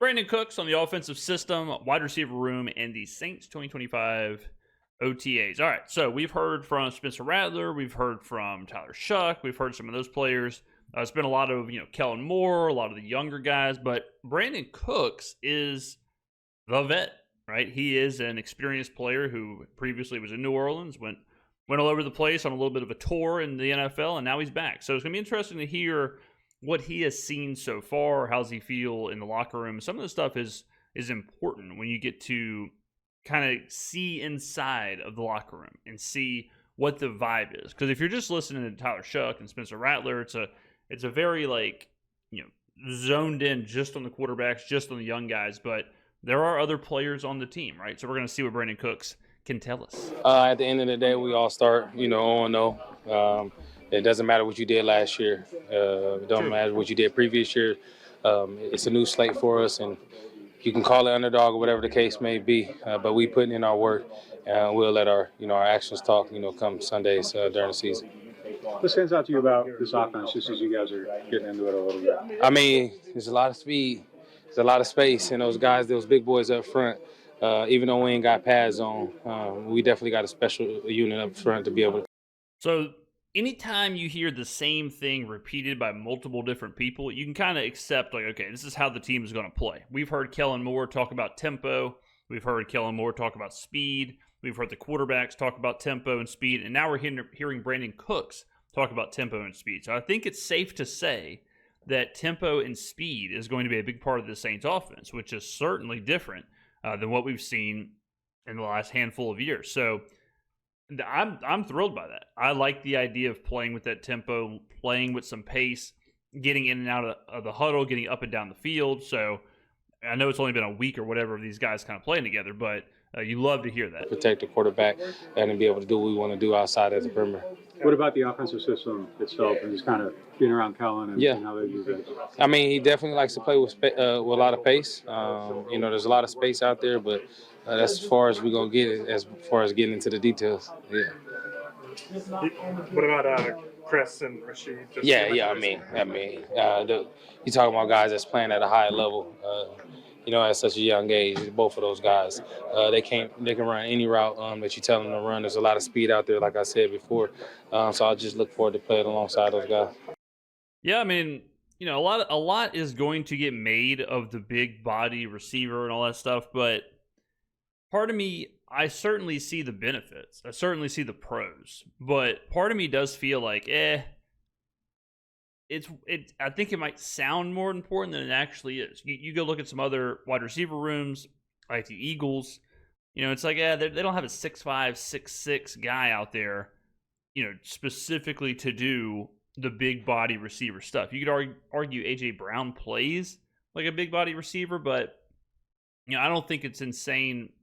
Brandin Cooks on the offensive system, wide receiver room, and the Saints 2025 OTAs. All right, so we've heard from Spencer Rattler, we've heard from Tyler Shough, we've heard some of those players. It's been a lot of Kellen Moore, a lot of the younger guys, but Brandin Cooks is the vet, right? He is an experienced player who previously was in New Orleans, went all over the place on a little bit of a tour in the NFL, and now he's back. So it's going to be interesting to hear what he has seen so far. How does he feel in the locker room? Some of this stuff is important when you get to kind of see inside of the locker room and see what the vibe is. Because if you're just listening to Tyler Shough and Spencer Rattler, it's a very zoned in just on the quarterbacks, just on the young guys. But there are other players on the team, right? So we're going to see what Brandin Cooks can tell us. At the end of the day, we all start, 0-0. It doesn't matter what you did last year. It don't matter what you did previous year. It's a new slate for us, and you can call it underdog or whatever the case may be. But we putting in our work, and we'll let our actions talk. Come Sundays during the season. What stands out to you about this offense, just as you guys are getting into it a little bit? I mean, there's a lot of speed, there's a lot of space, and those guys, those big boys up front. Even though we ain't got pads on, we definitely got a special unit up front to be able to. So anytime you hear the same thing repeated by multiple different people, you can kind of accept, okay, this is how the team is going to play. We've heard Kellen Moore talk about tempo. We've heard Kellen Moore talk about speed. We've heard the quarterbacks talk about tempo and speed. And now we're hearing Brandin Cooks talk about tempo and speed. So I think it's safe to say that tempo and speed is going to be a big part of the Saints offense, which is certainly different than what we've seen in the last handful of years. So I'm thrilled by that. I like the idea of playing with that tempo, playing with some pace, getting in and out of the huddle, getting up and down the field. So I know it's only been a week or whatever of these guys kind of playing together, but you love to hear that. Protect the quarterback and be able to do what we want to do outside of the perimeter. What about the offensive system itself and just kind of being around Kellen and how they use it? I mean, he definitely likes to play with a lot of pace. There's a lot of space out there, but that's as far as we're going to get it, as far as getting into the details. Yeah. What about Chris and Rashid? You talking about guys that's playing at a high level, at such a young age. Both of those guys, they can run any route that you tell them to run. There's a lot of speed out there, like I said before. So I just look forward to playing alongside those guys. Yeah, I mean, a lot is going to get made of the big body receiver and all that stuff, but part of me, I certainly see the benefits. I certainly see the pros, but part of me does feel like, I think it might sound more important than it actually is. You go look at some other wide receiver rooms, like the Eagles. It's like, they don't have a 6'5", 6'6" guy out there, specifically to do the big body receiver stuff. You could argue A.J. Brown plays like a big body receiver, but I don't think it's insane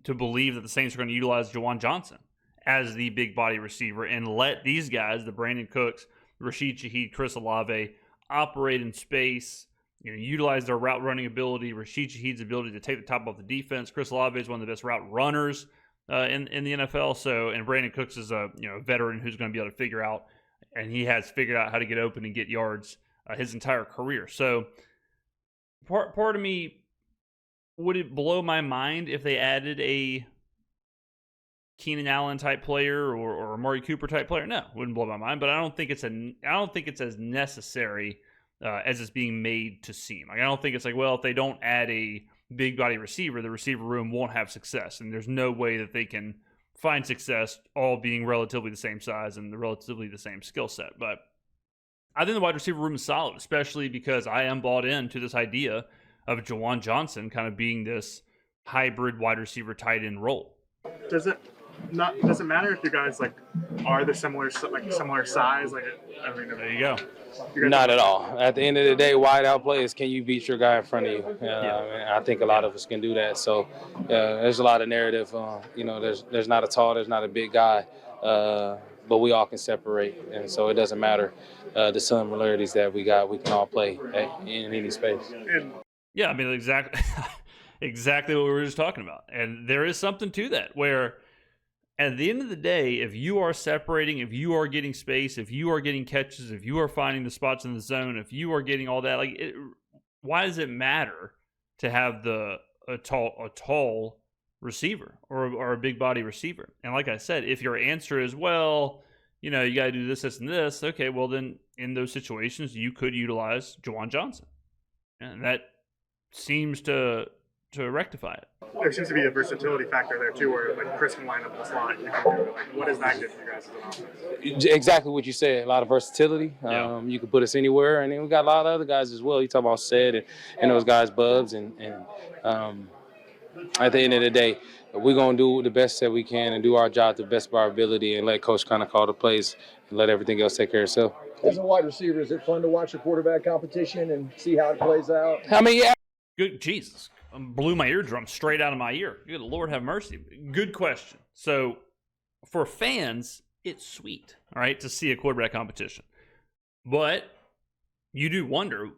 to believe that the Saints are going to utilize Juwan Johnson as the big body receiver and let these guys, the Brandin Cooks, Rashid Shaheed, Chris Olave, operate in space, utilize their route running ability, Rashid Shaheed's ability to take the top off the defense. Chris Olave is one of the best route runners in the NFL. So, and Brandin Cooks is a veteran who's going to be able to figure out, and he has figured out how to get open and get yards his entire career. So, part of me, would it blow my mind if they added a Keenan Allen type player or Amari Cooper type player? No, wouldn't blow my mind. But I don't think it's as necessary as it's being made to seem. I don't think it's like, well, if they don't add a big body receiver, the receiver room won't have success, and there's no way that they can find success all being relatively the same size and relatively the same skill set. But I think the wide receiver room is solid, especially because I am bought into this idea of Juwan Johnson kind of being this hybrid wide receiver tight end role. Does it matter if you guys are the similar size? There you go. Not at all. At the end of the day, wide out plays, can you beat your guy in front of you? I think a lot of us can do that. So there's a lot of narrative. There's not a tall, there's not a big guy, but we all can separate, and so it doesn't matter the similarities that we got. We can all play in any space. Yeah, I mean, exactly what we were just talking about. And there is something to that where at the end of the day, if you are separating, if you are getting space, if you are getting catches, if you are finding the spots in the zone, if you are getting all that, why does it matter to have a tall receiver or a big body receiver. And like I said, if your answer is, well, you got to do this, this, and this, okay, well then in those situations you could utilize Juwan Johnson, and that seems to rectify it. There seems to be a versatility factor there too, where like Chris can line up in the slot. You can do, like, what does that give you guys as an offense? Exactly what you said. A lot of versatility. Yeah. You can put us anywhere, and then we got a lot of other guys as well. You talk about Sed and those guys, Bubs, and at the end of the day, we're gonna do the best that we can and do our job to the best of our ability, and let Coach kind of call the plays and let everything else take care of itself. As a wide receiver, is it fun to watch a quarterback competition and see how it plays out? I mean, yeah. Good Jesus. Blew my eardrum straight out of my ear. Good Lord have mercy. Good question. So for fans, it's sweet, all right, to see a quarterback competition. But you do wonder,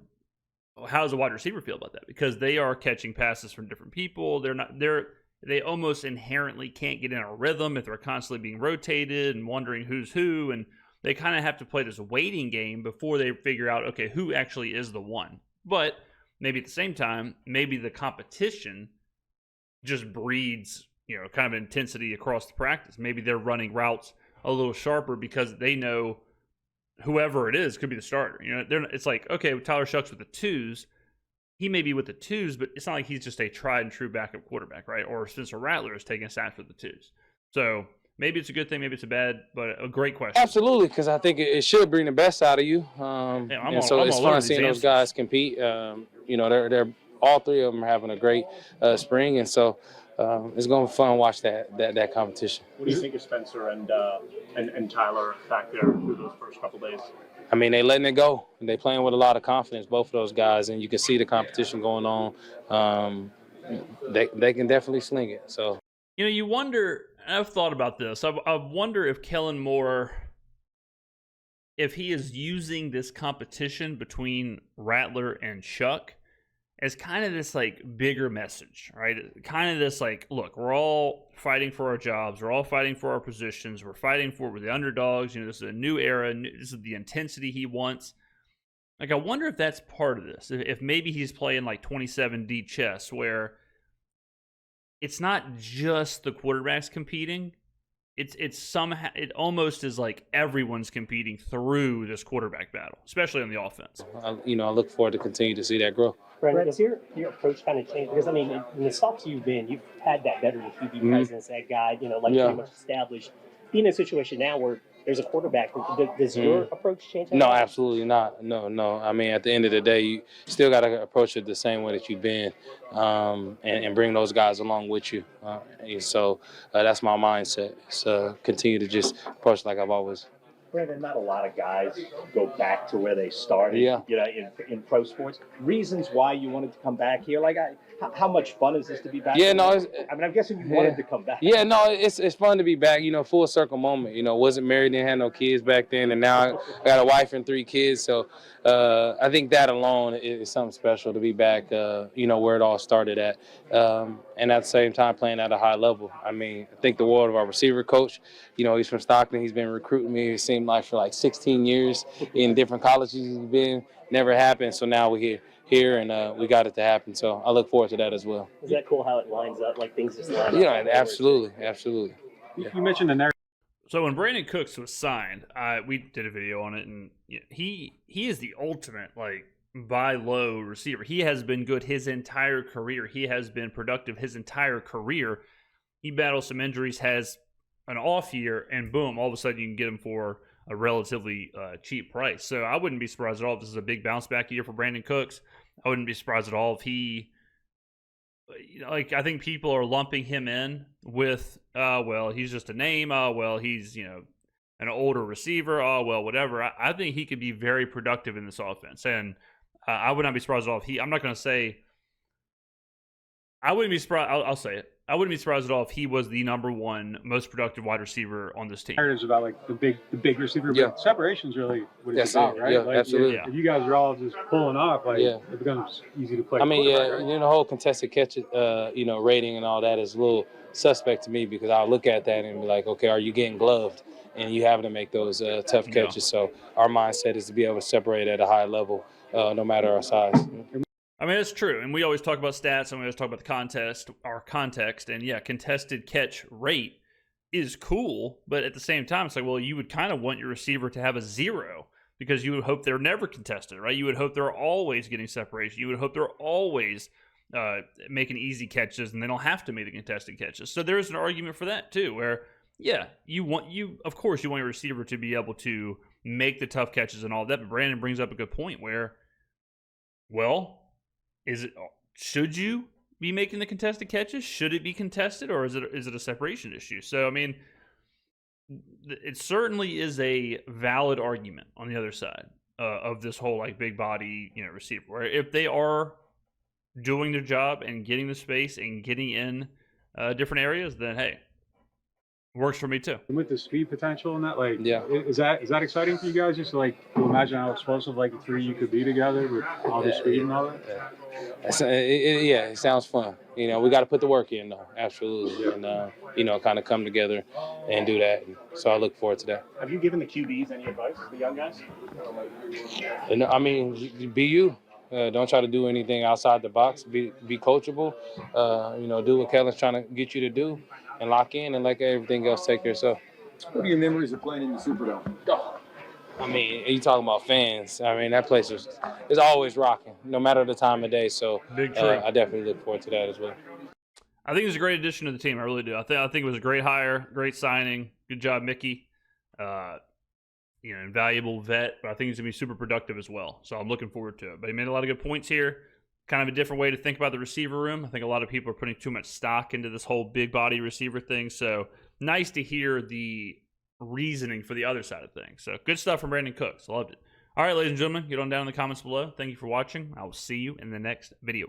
how does a wide receiver feel about that? Because they are catching passes from different people. They almost inherently can't get in a rhythm if they're constantly being rotated and wondering who's who. And they kind of have to play this waiting game before they figure out, okay, who actually is the one. But maybe at the same time, maybe the competition just breeds, kind of intensity across the practice. Maybe they're running routes a little sharper because they know whoever it is could be the starter. It's like, okay, Tyler Shough's with the twos. He may be with the twos, but it's not like he's just a tried and true backup quarterback, right? Or Spencer Rattler is taking snaps with the twos. So maybe it's a good thing, maybe it's a bad, but a great question. Absolutely, because I think it should bring the best out of you. So it's fun seeing those guys compete. They're all three of them are having a great spring, and so it's going to be fun to watch that competition. What do you think of Spencer and Tyler back there through those first couple days? I mean, they letting it go. They playing with a lot of confidence, both of those guys, and you can see the competition going on. They can definitely sling it. So you wonder. I've thought about this. I wonder if Kellen Moore, if he is using this competition between Rattler and Shough as kind of this like bigger message, right? Kind of this like, look, we're all fighting for our jobs. We're all fighting for our positions. We're the underdogs. This is a new era. This is the intensity he wants. Like, I wonder if that's part of this. If maybe he's playing like 27D chess where it's not just the quarterbacks competing. It's somehow, it almost is like everyone's competing through this quarterback battle, especially on the offense. I look forward to continue to see that grow. Brandin, has your approach kind of changed? Because, I mean, in the stops you've been, you've had that veteran QB presence, that guy, pretty much established. Being in a situation now where there's a quarterback, does your approach change? No, absolutely not. No. I mean, at the end of the day, you still got to approach it the same way that you've been and bring those guys along with you. So that's my mindset. So continue to just approach like I've always. Brandin, not a lot of guys go back to where they started, in pro sports. Reasons why you wanted to come back here? Like, how much fun is this to be back? I'm guessing you wanted to come back. Yeah, no, it's fun to be back. Full circle moment. Wasn't married, didn't have no kids back then, and now I got a wife and 3 kids. So I think that alone is something special to be back. Where it all started at, and at the same time playing at a high level. I mean, I think the world of our receiver coach. He's from Stockton. He's been recruiting me. It seemed like for like 16 years in different colleges he's been. Never happened. So now we're here and we got it to happen. So I look forward to that as well. Is that cool how it lines up? Like things just line up? Absolutely. You mentioned the narrative. So when Brandin Cooks was signed, we did a video on it, and he is the ultimate buy low receiver. He has been good his entire career. He has been productive his entire career. He battles some injuries, has an off year, and boom, all of a sudden you can get him for a relatively cheap price. So I wouldn't be surprised at all if this is a big bounce back year for Brandin Cooks. I wouldn't be surprised at all if he, I think people are lumping him in with, he's just a name. He's, an older receiver. Whatever. I think he could be very productive in this offense. And I would not be surprised at all if I'm not going to say, I wouldn't be surprised. I'll say it. I wouldn't be surprised at all if he was the number 1 most productive wide receiver on this team. Narratives about the big receiver, but separation's really what it's about, right? Yeah, absolutely. If you guys are all just pulling off, it becomes easy to play. I mean, right? the whole contested catch, rating and all that is a little suspect to me because I'll look at that and be like, okay, are you getting gloved? And you having to make those tough catches. So our mindset is to be able to separate at a high level, no matter our size. I mean, that's true. And we always talk about stats and we always talk about our context. And yeah, contested catch rate is cool. But at the same time, it's like, well, you would kind of want your receiver to have a 0 because you would hope they're never contested, right? You would hope they're always getting separation. You would hope they're always making easy catches and they don't have to make the contested catches. So there's an argument for that too, where, yeah, of course you want your receiver to be able to make the tough catches and all that. But Brandin brings up a good point where, well, should you be making the contested catches? Should it be contested, or is it a separation issue? So I mean, it certainly is a valid argument on the other side of this whole like big body receiver, where if they are doing their job and getting the space and getting in different areas, then hey, works for me too. And with the speed potential and that, like, Yeah. is that exciting for you guys? Just to, like, imagine how explosive like the three you could be together with all the speed and all that. It sounds fun. We got to put the work in though, absolutely, and kind of come together and do that. So I look forward to that. Have you given the QBs any advice, the young guys? And, I mean, be you. Don't try to do anything outside the box. Be coachable. Do what Kellen's trying to get you to do, and lock in, and let everything else take care of itself. What are your memories of playing in the Superdome? I mean, you talking about fans. I mean, that place is always rocking, no matter the time of day. So Big true. I definitely look forward to that as well. I think it was a great addition to the team. I really do. I think it was a great hire, great signing. Good job, Mickey. Invaluable vet, but I think he's going to be super productive as well. So I'm looking forward to it. But he made a lot of good points here. Kind of a different way to think about the receiver room. I think a lot of people are putting too much stock into this whole big body receiver thing. So nice to hear the reasoning for the other side of things. So good stuff from Brandin Cooks. I loved it. All right, ladies and gentlemen, get on down in the comments below. Thank you for watching. I will see you in the next video.